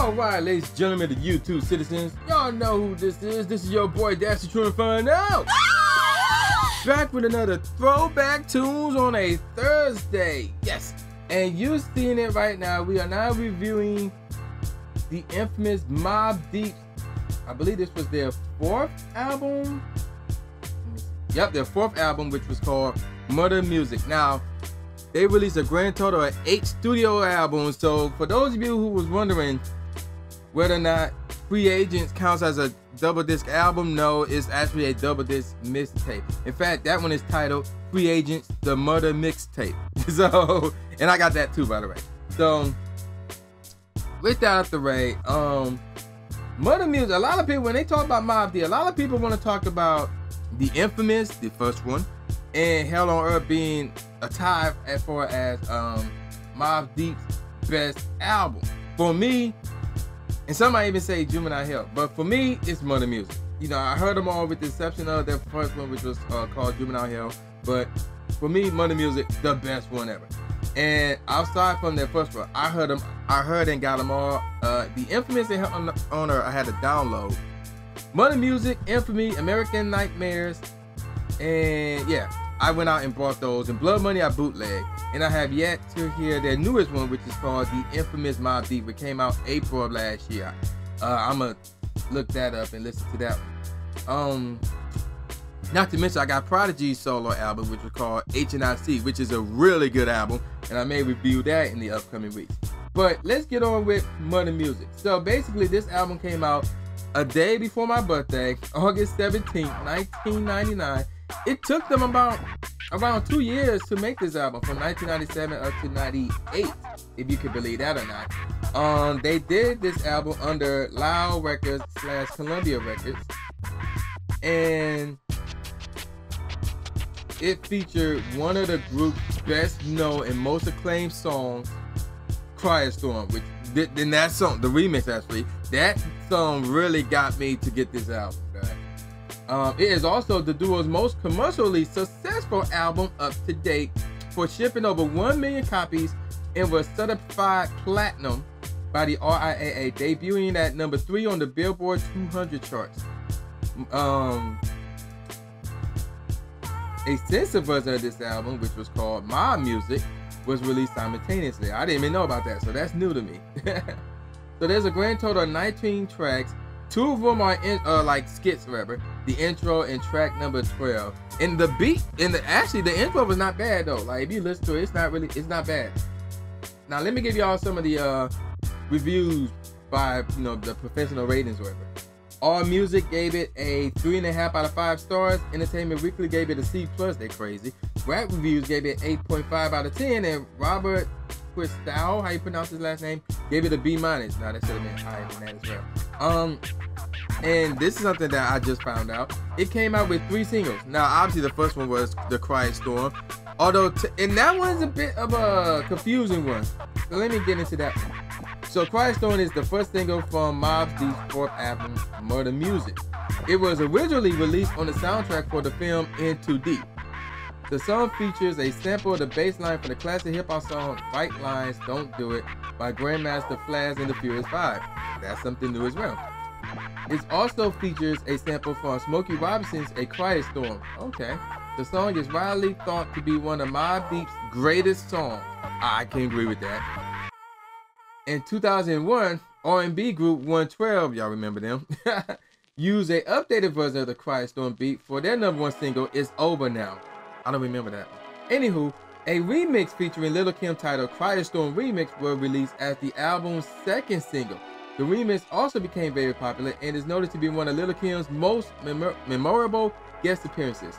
Alright, ladies and gentlemen, the YouTube citizens, y'all know who this is. This is your boy Dashy True and Find Out. Back with another throwback tunes on a Thursday. Yes, and you're seeing it right now. We are now reviewing the infamous Mobb Deep. I believe this was their fourth album. Yep, their fourth album, which was called Murda Muzik. Now, they released a grand total of 8 studio albums. So for those of you who was wondering whether or not Free Agents counts as a double disc album, no, it's actually a double disc mixtape. In fact, that one is titled Free Agents, the Murda Mixtape. So, and I got that too, by the way. So, with that out the way, Murda Muzik, a lot of people, when they talk about Mobb Deep, a lot of people want to talk about the infamous, the first one, and Hell on Earth being a tie as far as Mobb Deep's best album. For me, and some might even say Juvenile Hell, but for me, it's Murda Muzik. You know, I heard them all with the exception of their first one, which was called Juvenile Hell, but for me, Murda Muzik, the best one ever. And outside from their first one, I heard and got them all. The infamous and Hell on Earth, I had to download. Murda Muzik, Infamy, American Nightmares, and yeah, I went out and bought those. And Blood Money I bootleg, and I have yet to hear their newest one, which is called the infamous Mobb Deep, which came out April of last year. I'm gonna look that up and listen to that one. Not to mention I got Prodigy's solo album, which was called HNIC, which is a really good album, and I may review that in the upcoming weeks. But let's get on with Murda Muzik. So basically, this album came out a day before my birthday, August 17th, 1999. It took them around 2 years to make this album, from 1997 up to 98, if you can believe that or not. They did this album under Loud Records / Columbia Records, and it featured one of the group's best known and most acclaimed songs, Storm, which in that song, the remix actually, that song really got me to get this album. It is also the duo's most commercially successful album up to date, for shipping over 1 million copies and was certified platinum by the RIAA, debuting at number 3 on the Billboard 200 charts. A censored version of this album, which was called Mobb Muzik, was released simultaneously. I didn't even know about that, so that's new to me. So there's a grand total of 19 tracks. 2 of them are like skits, rather. The intro and track number 12. And the beat, and actually the intro was not bad though. Like if you listen to it, it's not bad. Now let me give y'all some of the reviews by the professional ratings, or whatever. All Music gave it a 3.5 out of 5 stars. Entertainment Weekly gave it a C+. They crazy. Rap Reviews gave it 8.5 out of 10, and Robert Christau, how you pronounce his last name, gave it a B-. Now that should have been higher than that as well. And this is something that I just found out. It came out with 3 singles. Now, obviously, the first one was The Quiet Storm, although, and that one's a bit of a confusing one. So let me get into that one. So, Quiet Storm is the first single from Mobb Deep's 4th album, Murda Muzik. It was originally released on the soundtrack for the film In Too Deep. The song features a sample of the bass line from the classic hip-hop song White Lines Don't Do It by Grandmaster Flash and the Furious 5. That's something new as well. It also features a sample from Smokey Robinson's A Quiet Storm. Okay. The song is widely thought to be one of Mobb Deep's greatest songs. I can agree with that. In 2001, R&B group 112, y'all remember them, used an updated version of the Quiet Storm beat for their #1 single, It's Over Now. I don't remember that. Anywho, a remix featuring Lil' Kim titled Quiet Storm Remix was released as the album's 2nd single. The remix also became very popular and is noted to be one of Lil' Kim's most memorable guest appearances.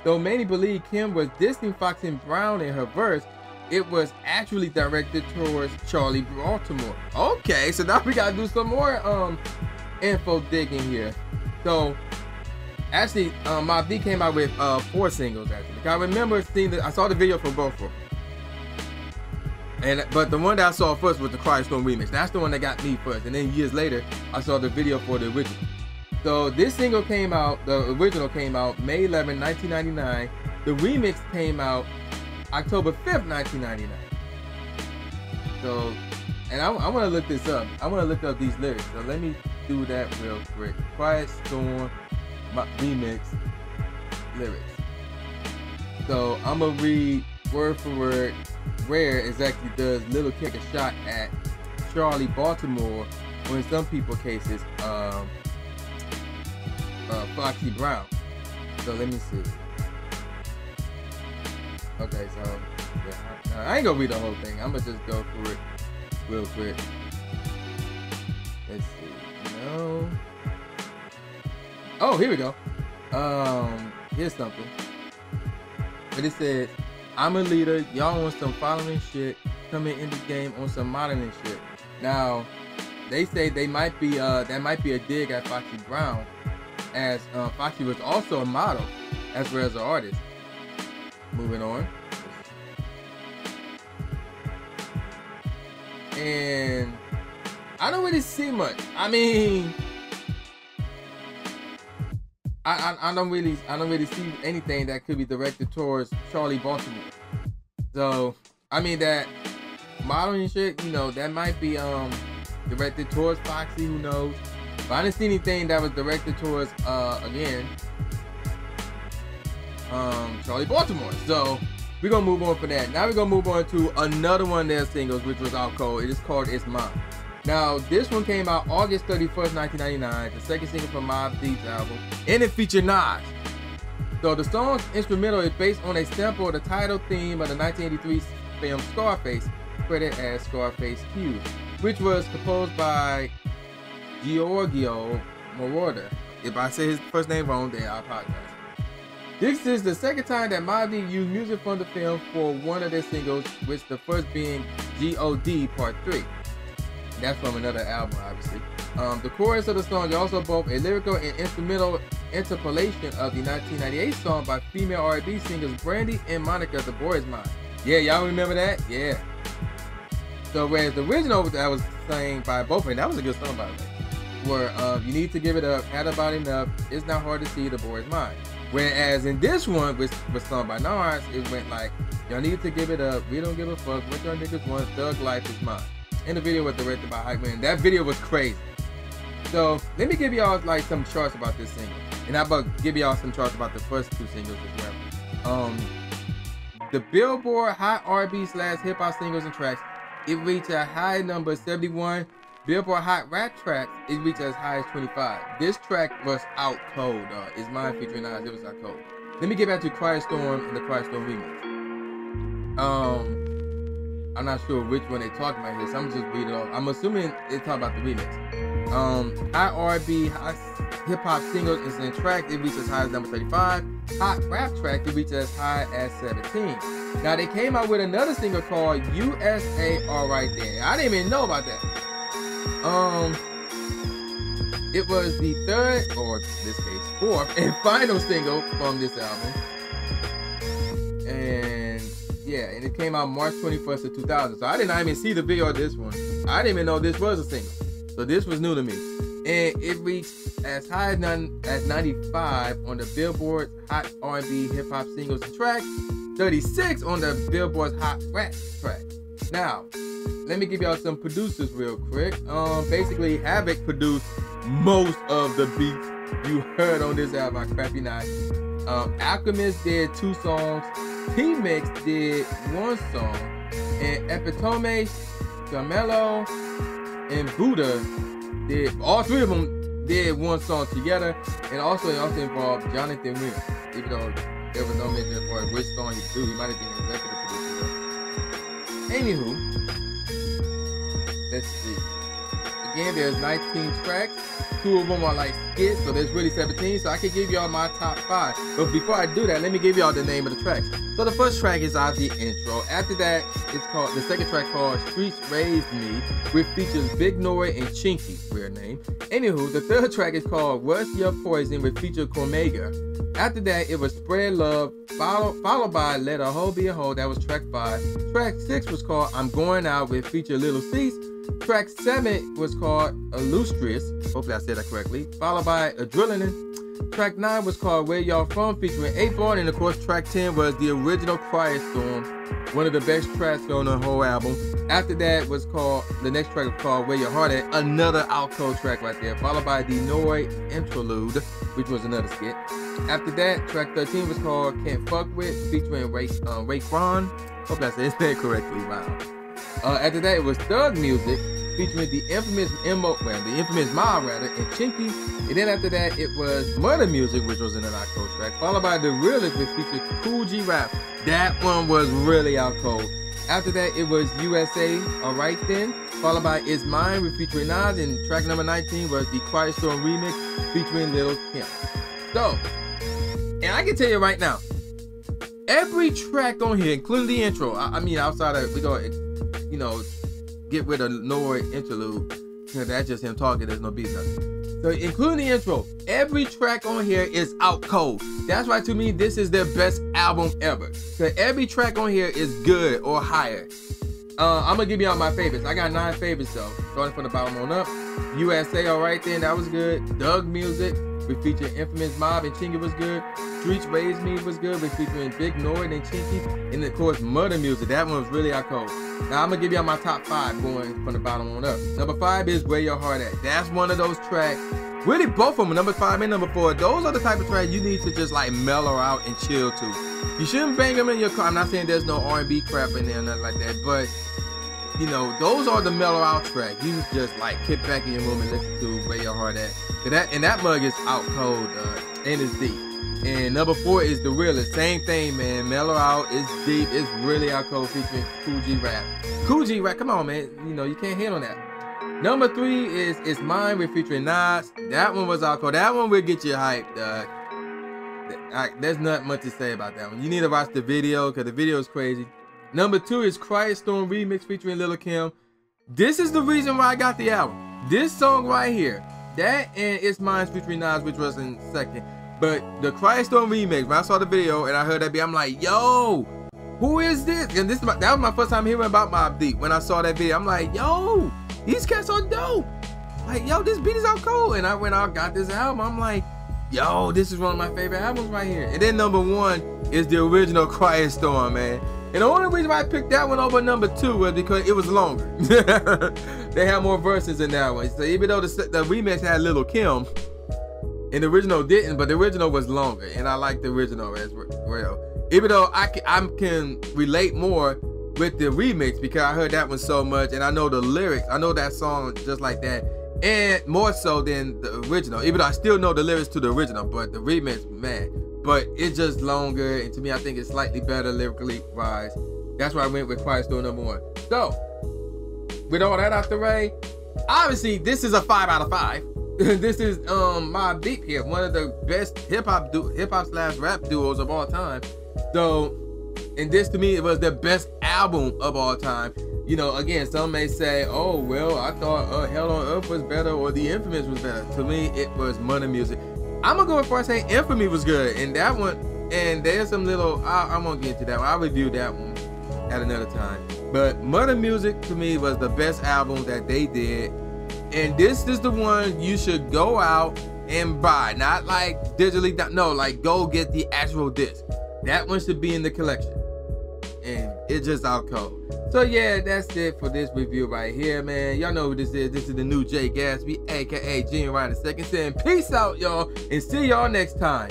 Though many believe Kim was dissing Foxy Brown in her verse, it was actually directed towards Charlie Baltimore. Okay, so now we gotta do some more info digging here. So actually, Mobb Deep came out with 4 singles actually. I remember seeing I saw the video for both of them. But the one that I saw first was the Quiet Storm remix. That's the one that got me first. And then years later, I saw the video for the original. So this single came out, the original came out May 11, 1999. The remix came out October 5th, 1999. So And I want to look this up. I want to look up these lyrics. So let me do that real quick. Quiet Storm remix lyrics. So I'm gonna read word for word where exactly does Little Kick a shot at Charlie Baltimore, or in some people cases, Foxy Brown. So let me see. Okay, so yeah, I ain't gonna read the whole thing. I'm gonna just go through it real quick. Let's see. No. Oh, here we go. Here's something. But it says, I'm a leader. Y'all want some following shit? Coming in the game on some modeling shit. Now, they say they might be that might be a dig at Foxy Brown, as Foxy was also a model as well as an artist. Moving on. And I don't really see much. I mean, I don't really see anything that could be directed towards Charlie Baltimore. So I mean, that modeling shit, you know, that might be directed towards Foxy, who knows? But I didn't see anything that was directed towards again Charlie Baltimore. So we're gonna move on from that. Now we're gonna move on to another one of their singles, which was out cold. It is called It's Mine. Now, this one came out August 31st, 1999, the second single from Mobb Deep's album, and it featured Nas. So the song's instrumental is based on a sample of the title theme of the 1983 film Scarface, credited as Scarface Hughes, which was composed by Giorgio Moroder. If I say his first name wrong, then I apologize. This is the second time that Mobb Deep used music from the film for one of their singles, which the first being G.O.D. Part 3. That's from another album, obviously. The chorus of the song is also both a lyrical and instrumental interpolation of the 1998 song by female R&B singers Brandy and Monica, The Boy Is Mine. Yeah, y'all remember that? Yeah. So whereas the original that was sang by both of them, that was a good song by the way, were You Need to Give It Up, Had About Enough, It's Not Hard to See, The Boy Is Mine. Whereas in this one, which was sung by Nas, it went like, y'all need to give it up, we don't give a fuck, what y'all niggas want, thug life is mine. And the video was directed by Hype Man. That video was crazy. So let me give y'all like some charts about this single, and I'm about to give y'all some charts about the first two singles as well. The Billboard Hot R&B / Hip Hop Singles and Tracks, it reached a high number 71. Billboard Hot Rap Tracks, it reached as high as 25. This track was out cold. It's Mine featuring Nas. It was out cold. Let me get back to Quiet Storm and the Quiet Storm remix. I'm not sure which one they talking about here, so I'm just reading it off. I'm assuming they talk about the remix. Hot R&B, hot hip hop singles and tracks, it reached as high as number 35. Hot rap track, it reached as high as 17. Now they came out with another single called USA All Right There. I didn't even know about that. It was the third, or in this case, fourth and final single from this album. And yeah, and it came out March 21st of 2000. So I did not even see the video of this one. I didn't even know this was a single. So this was new to me. And it reached as high as 95 on the Billboard's Hot R&B Hip Hop Singles and Tracks, 36 on the Billboard's Hot Rap Track. Now, let me give y'all some producers real quick. Basically, Havoc produced most of the beats you heard on this album, Crappy Night. Alchemist did 2 songs. T-Mix did 1 song. And Epitome, Carmelo, and Buddha did, all 3 of them did 1 song together. And also, it also involved Jonathan Williams. Even though there was no mention for which song he do, he might have been executive producer. Anywho, let's see. Again, there's 19 tracks. 2 of them are like skits, so there's really 17. So I can give y'all my top 5. But before I do that, let me give y'all the name of the tracks. So the first track is obviously intro. After that, it's called the second track called Streets Raised Me, which features Big Nori and Chinky, weird name. Anywho, the third track is called What's Your Poison, which featured Cormega. After that, it was Spread Love, followed by Let a Hoe Be a Hoe. That was track 5. Track 6 was called I'm Going Out, which featured Little Cease. Track 7 was called Illustrious, hopefully I said that correctly, followed by Adrenaline. Track 9 was called Where Y'all From, featuring 8-Ball, and of course track 10 was the original Quiet Storm, one of the best tracks on the whole album, After that was called, the next track was called Where Your Heart At, another out cold track right there, followed by the Nori Interlude, which was another skit. After that, track 13 was called Can't Fuck With, featuring Raekwon. Hope I said his name correctly. Wow. After that, it was Thug Music, featuring the infamous Mobb rather, and Chinky. And then after that, it was Murda Muzik, which was another out cold track, followed by The Realest, which featured Cool G Rap. That one was really out cold. After that, it was USA, Alright Then, followed by It's Mine, with featuring Nas, and track number 19 was the Quiet Storm remix, featuring Lil Kim. So, and I can tell you right now, every track on here, including the intro, I mean, outside of, we go, you know, get rid of Nori Interlude, because that's just him talking, there's no beat nothing. So, including the intro, every track on here is out cold. That's why, to me, this is their best album ever. So, every track on here is good or higher. I'm gonna give you all my favorites. I got 9 favorites though, starting from the bottom on up. USA, Alright Then, that was good. Thug Music, with featuring infamous Mobb and Chinky, was good. Streets Raised Me was good, with featuring Big Nori and Chinky. And of course, Murda Muzik, that one was really out cold. Now I'm gonna give you all my top 5 going from the bottom on up. Number 5 is Where Your Heart At. That's one of those tracks. Really, both of them, number 5 and number 4, those are the type of tracks you need to just like mellow out and chill to. You shouldn't bang them in your car. I'm not saying there's no R&B crap in there or nothing like that, but you know, those are the mellow out tracks. You just like kick back in your room and listen to Where Your Heart At. And that mug is out cold and it's deep. And number 4 is The Realest. Same thing, man. Mellow out, it's deep, it's really out cold, featuring Cool G Rap. Cool G Rap, come on, man. You know, you can't hit on that. Number 3 is It's Mine, with featuring Nas. That one was out cold. That one will get you hyped. There's not much to say about that one. You need to watch the video, because the video is crazy. Number 2 is Quiet Storm remix, featuring Lil Kim. This is the reason why I got the album. This song right here. That and It's Mine featuring Nas, which was in second. But the Quiet Storm remix, when I saw the video and I heard that beat, I'm like, yo, who is this? And that was my first time hearing about Mobb Deep. When I saw that video, I'm like, yo, these cats are dope. Like, yo, this beat is out cold. And I went out, got this album. I'm like, yo, this is one of my favorite albums right here. And then number 1 is the original Quiet Storm, man. And the only reason why I picked that one over number 2 was because it was longer. They had more verses in that one. So even though the remix had Lil Kim, and the original didn't, but the original was longer, and I like the original as well. Even though I can relate more with the remix, because I heard that one so much, and I know the lyrics. I know that song just like that, and more so than the original. Even though I still know the lyrics to the original, but the remix, man. But it's just longer, and to me, I think it's slightly better lyrically wise. That's why I went with Quiet Storm number 1. So, with all that out the way, obviously this is a 5 out of 5. This is Mobb Deep here, one of the best hip hop / rap duos of all time. So, and this to me, it was the best album of all time. You know, again, some may say, oh well, I thought Hell on Earth was better, or The Infamous was better. To me, it was Murda Muzik. I'm gonna go before I say Infamy was good, and that one, and there's some little, I won't get into that one. I'll review that one at another time. But Murda Muzik to me was the best album that they did. And this is the one you should go out and buy. Not like digitally, no, like go get the actual disc. That one should be in the collection. And it's just out cold. So yeah, that's it for this review right here, man. Y'all know who this is. This is the new Jay Gatsby, aka Gene Ryan II, saying peace out, y'all, and see y'all next time.